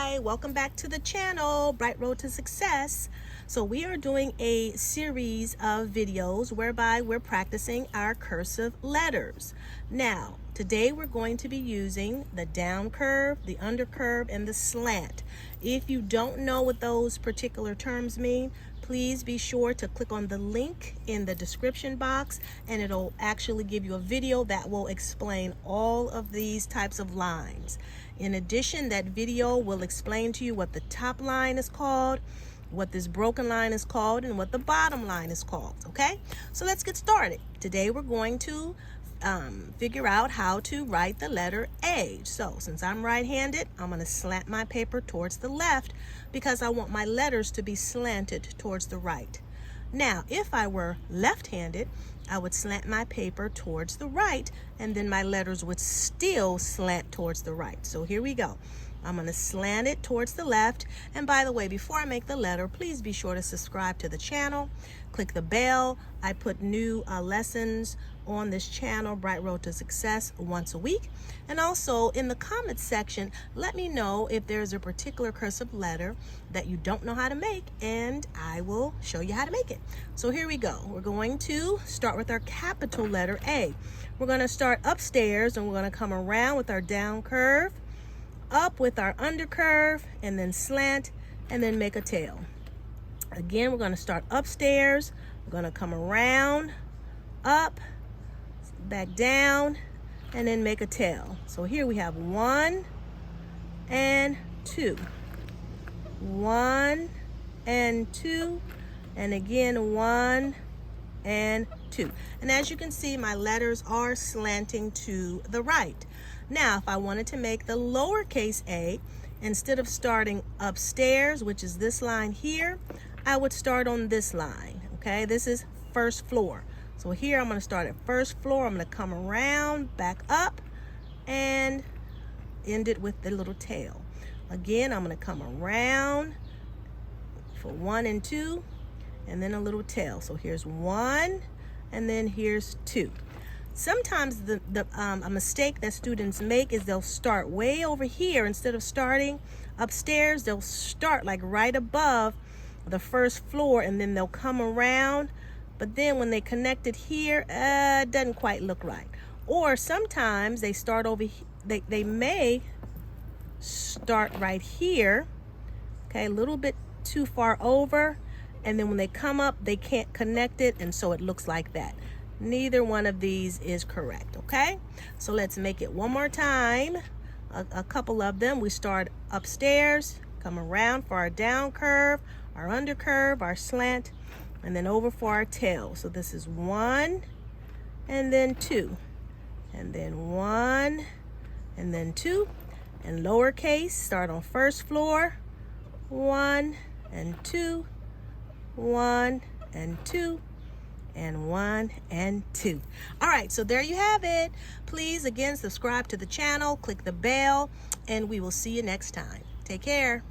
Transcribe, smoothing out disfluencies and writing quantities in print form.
Hi, welcome back to the channel, Bright Road to Success. So we are doing a series of videos whereby we're practicing our cursive letters. Now, today we're going to be using the down curve, the under curve, and the slant. If you don't know what those particular terms mean, please be sure to click on the link in the description box and it'll actually give you a video that will explain all of these types of lines. In addition, that video will explain to you what the top line is called, what this broken line is called, and what the bottom line is called, okay? So let's get started. Today we're going to figure out how to write the letter A. So since I'm right-handed, I'm going to slant my paper towards the left because I want my letters to be slanted towards the right. Now, if I were left-handed, I would slant my paper towards the right, and then my letters would still slant towards the right. So here we go. I'm going to slant it towards the left. And by the way, before I make the letter, please be sure to subscribe to the channel. Click the bell. I put new lessons on this channel, Bright Road to Success, once a week. And also in the comments section, let me know if there's a particular cursive letter that you don't know how to make, and I will show you how to make it. So here we go. We're going to start with our capital letter A. We're going to start upstairs and we're going to come around with our down curve, up with our under curve, and then slant, and then make a tail. Again, we're going to start upstairs. We're going to come around, up, back down, and then make a tail. So here we have 1 and 2. 1 and 2, and again 1 and 2. And as you can see, my letters are slanting to the right. Now, if I wanted to make the lowercase a, instead of starting upstairs, which is this line here, I would start on this line, okay? This is first floor. So here I'm going to start at first floor. I'm going to come around, back up, and end it with the little tail. Again, I'm going to come around for 1 and 2, and then a little tail. So here's 1, and then here's 2. Sometimes a mistake that students make is they'll start way over here. Instead of starting upstairs, they'll start like right above the first floor, and then they'll come around. But then when they connect it here, it doesn't quite look right. Or sometimes they start over here. They may start right here, okay, a little bit too far over, and then when they come up, they can't connect it, and so it looks like that. Neither one of these is correct, okay? So let's make it one more time. A couple of them. We start upstairs, come around for our down curve, our under curve, our slant, and then over for our tail. So this is 1 and then 2, and then 1 and then 2, and lowercase, start on first floor, 1 and 2, 1 and 2, and 1 and 2. All right, so there you have it. Please, again, subscribe to the channel, click the bell, and we will see you next time. Take care.